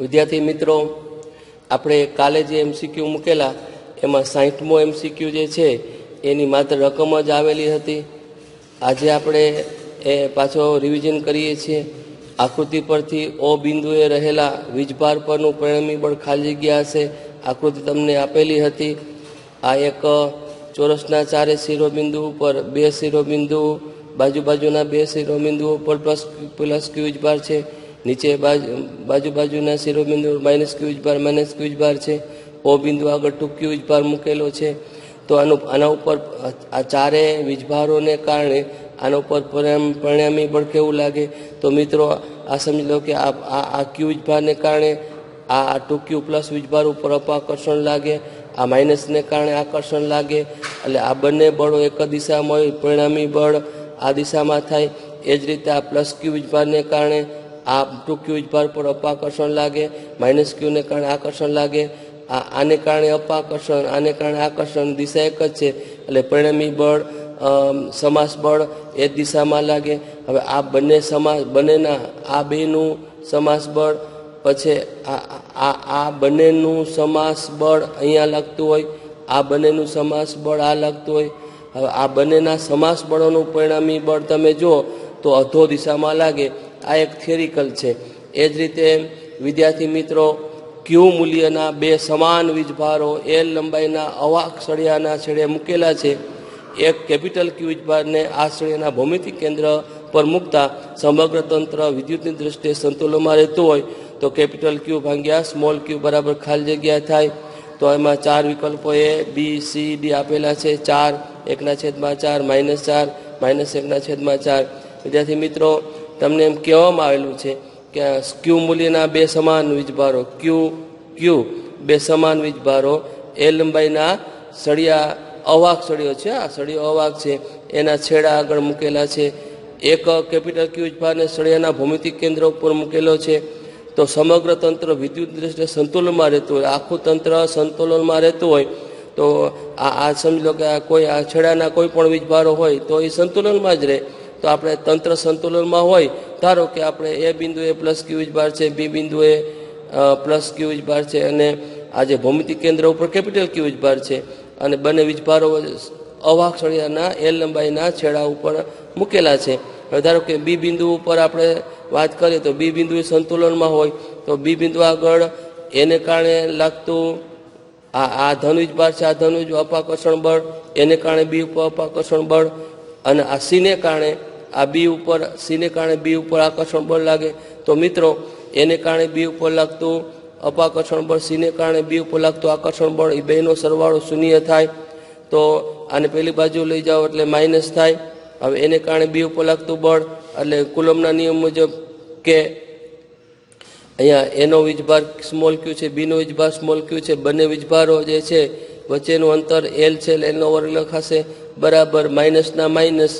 વિદ્યાર્થી મિત્રો, આપણે કાલે જે એમસીક્યુ મૂકેલા એમાં 60મો એમસીક્યુ જે છે એની માત્ર રકમ જ આવેલી હતી. આજે આપણે એ પાછો રિવિઝન કરીએ છીએ. આકૃતિ પરથી ઓ બિંદુએ રહેલા વીજભાર પરનું પરિણામી બળ ખાલી જગ્યા હશે. આકૃતિ તમને આપેલી હતી. આ એક ચોરસના ચારે શિરોબિંદુ ઉપર બે શિરોબિંદુ, બાજુના બે શિરોબિંદુઓ પર પ્લસ ક્યુ વીજભાર છે. નીચે બાજુના શિરોબિંદુ માઇનસ ક્યુ વીજભાર છે. ઓ બિંદુ આગળ 2Q વીજભાર મૂકેલો છે. તો આના ઉપર આ ચારે વીજભારોને કારણે આના ઉપર પરિણામી બળ કેવું લાગે? તો મિત્રો આ સમજી લો કે આ ક્યુ વીજભારને કારણે આ 2Q પ્લસ વીજભાર ઉપર અપાકર્ષણ લાગે, આ માઇનસને કારણે આકર્ષણ લાગે. એટલે આ બંને બળો એક જ દિશામાં હોય, પરિણામી બળ આ દિશામાં થાય. એ જ રીતે આ પ્લસ ક્યુ વીજભારને કારણે આ 2Q વીજભાર પર અપાકર્ષણ લાગે, માઇનસ ક્યુને કારણે આકર્ષણ લાગે. આને કારણે અપાકર્ષણ, આને કારણે આકર્ષણ, દિશા એક જ છે. એટલે પરિણામી બળ સમાસ બળ એ જ દિશામાં લાગે. હવે આ બંનેના આ બેનું સમાસ બળ, પછી આ બંનેનું સમાસ બળ અહીંયા લાગતું હોય, આ બંનેનું સમાસ બળ આ લાગતું હોય. હવે આ બંનેના સમાસ બળોનું પરિણામી બળ તમે જુઓ તો અધો દિશામાં લાગે. આ એક થિયરિકલ છે. એ જ રીતે વિદ્યાર્થી મિત્રો, ક્યુ મૂલ્યના બે સમાન વીજભારો એલ લંબાઈના અવાહક સળિયાના છેડે મૂકેલા છે. એક કેપિટલ ક્યુ વીજભારને આ સળિયાના ભૌમિતિક કેન્દ્ર પર મૂકતા સમગ્ર તંત્ર વિદ્યુતની દ્રષ્ટિએ સંતુલનમાં રહેતું હોય તો કેપિટલ ક્યુ ભાગ્યા સ્મોલ ક્યુ બરાબર ખાલી જગ્યા થાય. તો એમાં ચાર વિકલ્પો એ બી સી ડી આપેલા છે. 4, 1/4, -4, -1/4. વિદ્યાર્થી મિત્રો, તમને એમ કહેવામાં આવેલું છે કે ક્યુ મૂલ્યના બે સમાન વીજભારો ક્યુ બે સમાન વીજભારો એ લંબાઈના સળિયા અવાહક સળિયો છે, આ સળિયો અવાહક છે, એના છેડા આગળ મૂકેલા છે. એક કેપિટલ ક્યુ વીજભારને સળિયાના ભૌમિતિક કેન્દ્ર ઉપર મૂકેલો છે. તો સમગ્ર તંત્ર વિદ્યુત દ્રષ્ટિએ સંતુલનમાં રહેતું હોય, આખું તંત્ર સંતુલનમાં રહેતું હોય તો આ સમજી લો કે કોઈ આ છેડાના કોઈ પણ વીજભારો હોય તો એ સંતુલનમાં જ રહે. તો આપણે તંત્ર સંતુલનમાં હોય, ધારો કે આપણે એ બિંદુએ પ્લસ ક્યુ વીજભાર છે, બી બિંદુએ પ્લસ ક્યુ વીજભાર છે, અને આ જે ભૌમિતિક કેન્દ્ર ઉપર કેપિટલ ક્યુ વીજભાર છે, અને બંને વીજભારો અવાહક સળિયાના એલ લંબાઈના છેડા ઉપર મૂકેલા છે. હવે ધારો કે બી બિંદુ ઉપર આપણે વાત કરીએ તો બી બિંદુ એ સંતુલનમાં હોય તો બી બિંદુ આગળ એને કારણે લાગતું આ ધન વીજભાર છે, આ ધન વીજ અપાકર્ષણ બળ, એને કારણે બી ઉપર અપાકર્ષણ બળ, અને આ સીને કારણે સીને કારણે બી ઉપર આકર્ષણ બળ લાગે. તો મિત્રો એને કારણે બી ઉપર લાગતું અપાકર્ષણ બળ, સીને કારણે બી ઉપર લાગતું આકર્ષણ બળ, એ બેનો સરવાળો શૂન્ય થાય. તો આને પેલી બાજુ લઈ જાઓ એટલે માઇનસ થાય. હવે એને કારણે બી ઉપર લાગતું બળ એટલે કુલમના નિયમ મુજબ કે અહીંયા એનો વીજભાર સ્મોલ ક્યુ છે, બીનો વીજભાર સ્મોલ ક્યુ છે, બંને વીજભારો જે છે વચ્ચેનું અંતર એલ છે, એલનો વર્ગ લખાશે બરાબર માઇનસના માઇનસ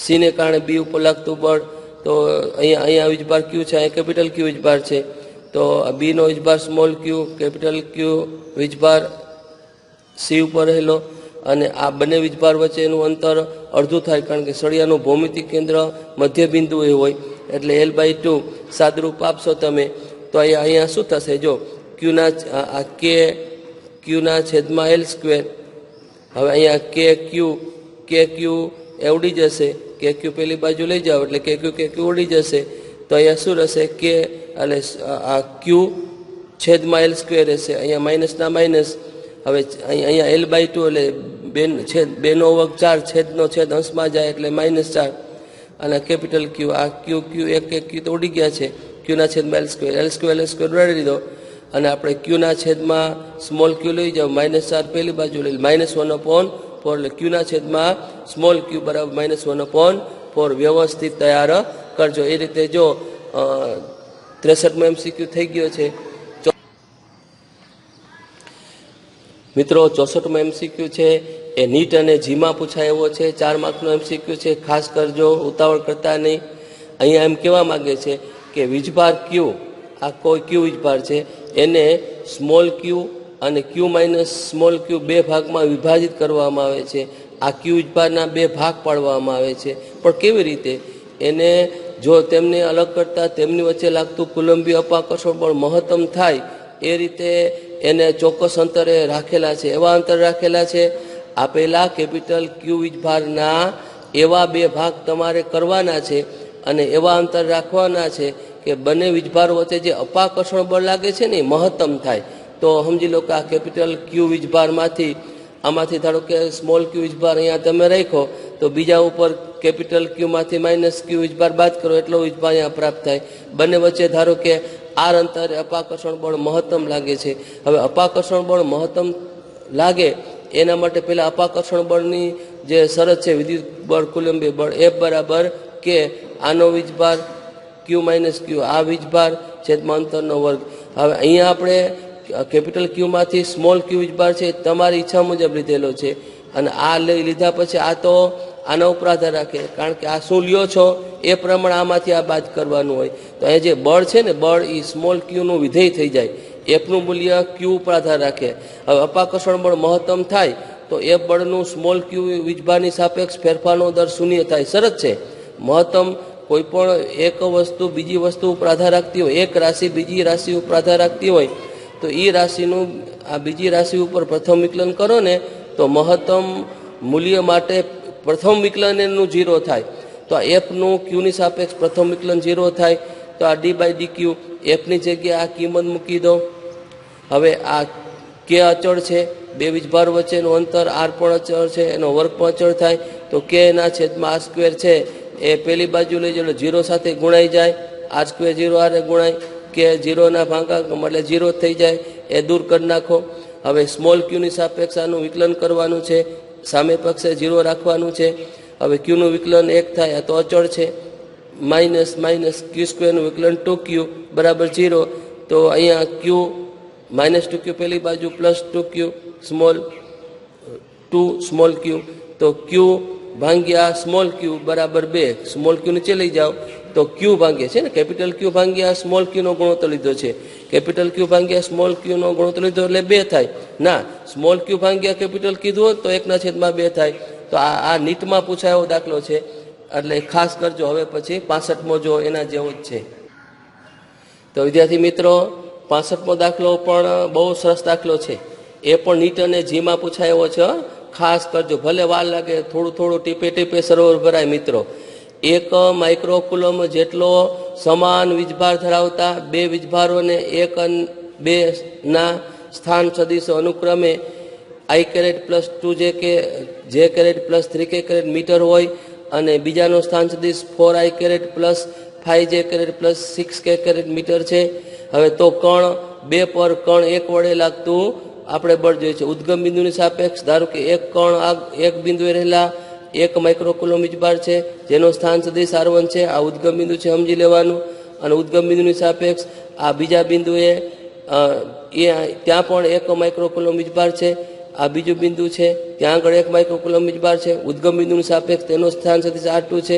સીને કારણે બી ઉપર લાગતું બળ. તો અહીંયા વીજભાર ક્યુ છે, અહીંયા કેપિટલ ક્યુ વીજભાર છે. તો બીનો વીજભાર સ્મોલ ક્યુ, કેપિટલ ક્યુ વીજભાર સી ઉપર રહેલો, અને આ બંને વીજભાર વચ્ચેનું અંતર અડધું થાય, કારણ કે સળિયાનું ભૌમિતિક કેન્દ્ર મધ્ય બિંદુએ હોય. એટલે L/2 સાદરૂપ આપશો તમે તો અહીંયા શું થશે? જો ક્યુના છેદમાં L સ્ક્વેર. હવે અહીંયા કે ક્યુ એ ઉડી જશે, કે ક્યુ પેલી બાજુ લઈ જાઓ એટલે કે ક્યુ ઉડી જશે. તો અહીંયા શું રહેશે? કે એટલે આ ક્યુ છેદમાં L સ્ક્વેર રહેશે, અહીંયા માઇનસના માઇનસ. હવે અહીંયા L/2 એટલે 2/4 છેદનો છેદ અંશમાં જાય એટલે -4, અને કેપિટલ ક્યુ આ ક્યુ એક ક્યુ તો ઉડી ગયા છે. ક્યુના છેદમાં L સ્ક્વેર ઉડાડી દીધો, અને આપણે ક્યુના છેદમાં સ્મોલ ક્યુ લઈ જાઓ, -4 પેલી બાજુ લઈ -1/4, એટલે ક્યુના છેદમાં સ્મોલ ક્યુ બરાબર -1/4 વ્યવસ્થિત તૈયાર કરજો. એ રીતે જો 63મો MCQ થઈ ગયો છે. મિત્રો 64મો MCQ છે એ નીટ અને જીમાં પૂછાય એવો છે. 4 માર્કનો MCQ છે, ખાસ કરજો, ઉતાવળ કરતા નહીં. અહીંયા એમ કહેવા માંગે છે કે વીજભાર ક્યુ, આ કોઈ ક્યુ વીજભાર છે, એને સ્મોલ ક્યુ અને ક્યુ માઇનસ સ્મોલ ક્યુ બે ભાગમાં વિભાજિત કરવામાં આવે છે. આ ક્યુ વીજભારના બે ભાગ પાડવામાં આવે છે. પણ કેવી રીતે? એને જો તેમને અલગ કરતા તેમની વચ્ચે લાગતું કુલંબી અપાકર્ષણ બળ મહત્તમ થાય એ રીતે એને ચોક્કસ અંતરે રાખેલા છે. એવા અંતર રાખેલા છે. આપેલા કેપિટલ ક્યુ વીજભારના એવા બે ભાગ તમારે કરવાના છે અને એવા અંતર રાખવાના છે કે બંને વીજભારો વચ્ચે જે અપાકર્ષણ બળ લાગે છે ને એ મહત્તમ થાય. તો સમજી લો કે આ કેપિટલ ક્યુ વીજભારમાંથી આમાંથી ધારો કે સ્મોલ ક્યુ વીજભાર અહીંયા તમે રાખો તો બીજા ઉપર કેપિટલ ક્યુમાંથી માઇનસ ક્યુ વીજભાર બાદ કરો એટલો વીજભાર અહીંયા પ્રાપ્ત થાય. બંને વચ્ચે ધારો કે આર અંતરે અપાકર્ષણ બળ મહત્તમ લાગે છે. હવે અપાકર્ષણ બળ મહત્તમ લાગે એના માટે પહેલા અપાકર્ષણ બળની જે શરત છે વિદ્યુત બળ કુલંબી બળ F બરાબર કે આનો વીજભાર ક્યુ માઇનસ ક્યુ આ વીજભાર છેદમાં અંતરનો વર્ગ. હવે અહીંયા આપણે કેપિટલ ક્યુમાંથી સ્મોલ ક્યુ વીજભાર છે તમારી ઈચ્છા મુજબ લીધેલો છે અને આ લીધા પછી આ તો આના ઉપર આધાર રાખે કારણ કે આ શું લ્યો છો એ પ્રમાણે આમાંથી આ બાદ કરવાનું હોય. તો અહીંયા જે બળ છે ને બળ એ સ્મોલ ક્યુનું વિધેય થઈ જાય. એફનું મૂલ્ય ક્યુ ઉપર આધાર રાખે. હવે અપાકર્ષણ બળ મહત્તમ થાય તો એફ બળનું સ્મોલ ક્યુ વીજભારની સાપેક્ષ ફેરફારનો દર શૂન્ય થાય. શરત છે મહત્તમ કોઈ પણ એક વસ્તુ બીજી વસ્તુ ઉપર આધાર રાખતી હોય, એક રાશિ બીજી રાશિ ઉપર આધાર રાખતી હોય તો એ રાશિનું આ બીજી રાશિ ઉપર પ્રથમ વિકલન કરો ને તો મહત્તમ મૂલ્ય માટે પ્રથમ વિકલન એનું 0 થાય. તો આ એફનું ક્યુની સાપેક્ષ પ્રથમ વિકલન 0 થાય. તો આ ડી બાય ડી ક્યુ એફની જગ્યાએ આ કિંમત મૂકી દો. હવે આ કે અચળ છે, બે વીજભાર વચ્ચેનું અંતર આર પણ અચળ છે, એનો વર્ગ પણ અચળ થાય. તો કે ના છેદમાં આર સ્ક્વેર છે એ પેલી બાજુ લઈ જાય 0 સાથે ગુણાઈ જાય. આર સ્ક્વેર 0 આરે ગુણાય કે 0ના ભાગાકાર એટલે 0 થઈ જાય એ દૂર કરી નાખો. હવે સ્મોલ ક્યુની સાપેક્ષ આનું વિકલન કરવાનું છે, સામે પક્ષે 0 રાખવાનું છે. હવે ક્યુનું વિકલન 1 થાય આ તો અચળ છે. માઇનસ માઇનસ ક્યુ સ્ક્વેરનું વિકલન 2q બરાબર 0. તો અહીંયા ક્યુ -2q પેલી બાજુ +2q સ્મોલ 2 સ્મોલ ક્યુ તો ક્યુ ભાંગ્યા સ્મોલ ક્યુ બરાબર 2. સ્મોલ ક્યુ નીચે લઈ જાઓ તો ક્યુ ભાંગ્યા છે ને કેપિટલ ક્યુ ભાંગ્યા સ્મોલ ક્યુનો ગુણોત્તર લીધો છે. કેપિટલ ક્યુ ભાંગ્યા સ્મોલ ક્યુનો ગુણોત્તર લીધો એટલે 2 થાય. ના સ્મોલ ક્યુ ભાંગ્યા કેપિટલ કીધું હોત તો 1/2 થાય. તો આ નીટમાં પૂછાયો દાખલો છે એટલે ખાસ કરજો. હવે પછી 65મો જો એના જેવો જ છે. તો વિદ્યાર્થી મિત્રો 65મો દાખલો પણ બહુ સરસ દાખલો છે. એ પણ નીટ અને જીમાં પૂછાયો છે. ખાસ કરજો, ભલે વાર લાગે, થોડું થોડું ટીપે ટીપે સરોવર ભરાય. મિત્રો 1 માઇક્રોકુલમ જેટલો સમાન વીજભાર ધરાવતા બે વીજભારોને 1 અને 2 ના સ્થાન સદિશો અનુક્રમે I કેરેટ પ્લસ 2 જે caret plus 3k caret metre હોય અને બીજાનો સ્થાન સદિશ 4I caret plus 5j caret plus 6k caret metre છે. હવે તો કણ 2 પર કણ 1 વડે લાગતું આપણે બળ જોઈએ છે. ઉદ્ગમ બિંદુની સાપેક્ષ ધારો કે એક કણ એક બિંદુએ રહેલા 1 માઇક્રોકુલમ વીજભાર છે જેનો સ્થાન સદિશ R1 છે. આ ઉદ્ગમ બિંદુ છે સમજી લેવાનું. અને ઉદ્ગમ બિંદુની સાપેક્ષ આ બીજા બિંદુએ ત્યાં પણ 1 માઇક્રોકુલમ વીજભાર છે. આ બીજું બિંદુ છે ત્યાં આગળ 1 માઇક્રોકુલમ વીજભાર છે. ઉદ્ગમ બિંદુની સાપેક્ષ તેનો સ્થાન સદિશ R2 છે.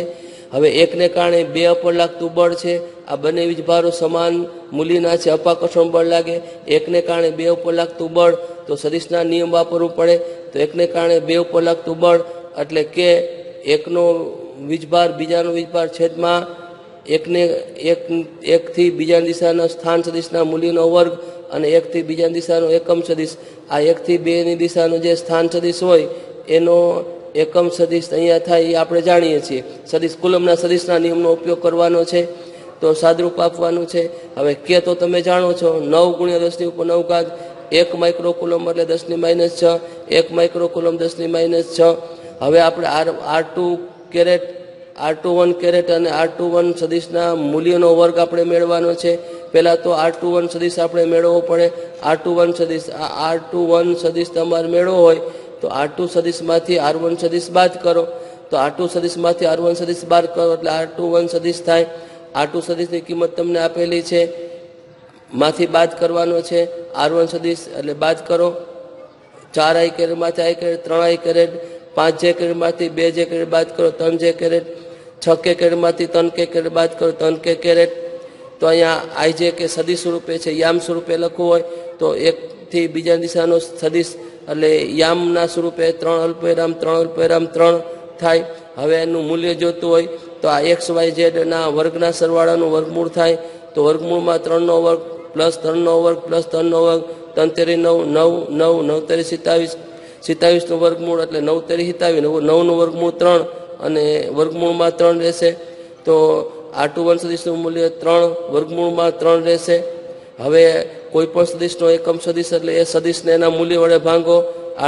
હવે એકને કારણે 2 ઉપર લાગતું બળ છે. આ બંને વીજભારો સમાન મૂલ્યના છે. અપાકર્ષણ બળ લાગે. એકને કારણે 2 ઉપર લાગતું બળ તો સદિશના નિયમ વાપરવું પડે. તો એકને કારણે 2 ઉપર લાગતું બળ એટલે કે એકનો વીજભાર બીજાનો વીજભાર છેદમાં એકથી બીજા દિશાના સ્થાન સદિશના મૂલ્યનો વર્ગ અને એકથી બીજા દિશાનો એકમ સદિશ. આ 1 થી 2 ની દિશાનો જે સ્થાન સદિશ હોય એનો એકમ સદિશ અહીંયા થાય એ આપણે જાણીએ છીએ. સદિશ કુલમના સદિશના નિયમનો ઉપયોગ કરવાનો છે. તો સાદરૂપ આપવાનું છે. હવે કે તો તમે જાણો છો 9 × 10⁹ 1 માઇક્રોકુલમ એટલે 10⁻6 1 માઇક્રોકુલમ 10⁻6. હવે આપણે R2 કેરેટ R21 કેરેટ અને R21 સદિશના મૂલ્યનો વર્ગ આપણે મેળવવાનો છે. પહેલાં તો R21 સદિશ આપણે મેળવવો પડે. R21 સદિશ આ R21 સદિશ તમારે મેળવવો હોય તો R2 સદિશમાંથી R1 સદિશ બાદ કરો. તો R2 સદિશમાંથી R1 સદિશ બાદ કરો એટલે R21 સદિશ થાય. R2 સદિશની કિંમત તમને આપેલી છે, માંથી બાદ કરવાનો છે. R1 સદિશ એટલે બાદ કરો. 4I કેરેટમાંથી I caret 3I caret 5j કેરેટમાંથી 2j કેરેટ બાદ કરો 3j caret 6k કેરેટમાંથી 3k caret બાદ કરો 3k કેરેટ. તો અહીંયા ij કે સદિશ સ્વરૂપે છે. યામ સ્વરૂપે લખવું હોય તો એકથી બીજા દિશાનો સદિશ એટલે યામના સ્વરૂપે 3 અલ્પવિરામ 3 અલ્પવિરામ 3 થાય. હવે એનું મૂલ્ય જોતું હોય તો આ એક્સ વાય ઝેડના વર્ગના સરવાળાનું વર્ગમૂળ થાય તો વર્ગમૂળમાં 3નો વર્ગ પ્લસ 3નો વર્ગ પ્લસ 3નો વર્ગ 3 તેરી 9 9 9 9 તેરી 27 27નું વર્ગમૂળ એટલે 9 તેરી 27 9નું વર્ગમૂળ 3 અને વર્ગમૂળમાં 3 રહેશે તો R21 સદિશનું મૂલ્ય 3 વર્ગમૂળમાં 3 રહેશે. હવે કોઈ પણ સદિશનો એકમ સદિશ એટલે એ સદિશને એના મૂલ્ય વડે ભાંગો.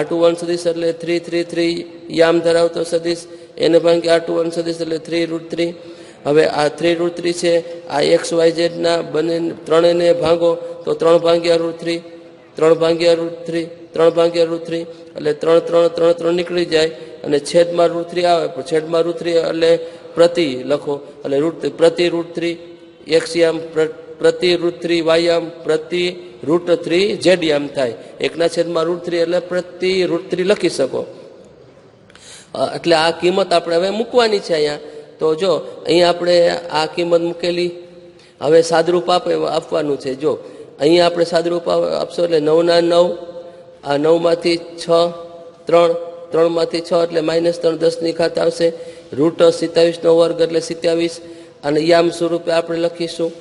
R21 સદિશ એટલે 3 3 3 યામ ધરાવતો સદિશ એને ભાંગી R21 સદિશ એટલે 3√3. હવે આ 3√3 છે આ એક્સ વાય ઝેડના બંને ત્રણેયને ભાંગો તો 3/√3 3/√3 3/√3 એટલે 3 3 3 3 નીકળી જાય અને છેદમાં √3 આવે પણ છેદમાં √3 એટલે પ્રતિ લખો એટલે પ્રતિ √3 એક્સ યામ પ્રતિ √3 વાય યામ પ્રતિ √3 ઝેડ યામ થાય. 1/√3 એટલે પ્રતિ √3 લખી શકો. એટલે આ કિંમત આપણે હવે મૂકવાની છે અહીંયા. તો જો અહીંયા આપણે આ કિંમત મૂકેલી. હવે સાદરૂપ આપવાનું છે. જો અહીંયા આપણે સાદરૂપ આપશો એટલે 9 ના 9 આ 9માંથી 6 3 3માંથી 6 એટલે -3 10ની ઘાત આવશે. √27નો વર્ગ એટલે 27 અને યામ સ્વરૂપે આપણે લખીશું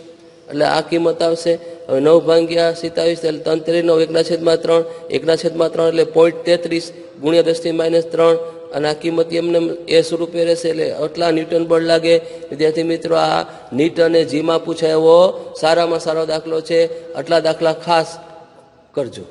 એટલે આ કિંમત આવશે. હવે 9/27 એટલે 3 તેરી 9 1/3 1/3 એટલે 0.33 ગુણ્યા 10⁻³ અને આ કિંમત એમને એ સ્વરૂપે રહેશે. એટલે આટલા ન્યૂટન બળ લાગે. વિદ્યાર્થી મિત્રો આ નીટ અને જીમાં પૂછાય એવો સારામાં સારો દાખલો છે. આટલા દાખલા ખાસ કરજો.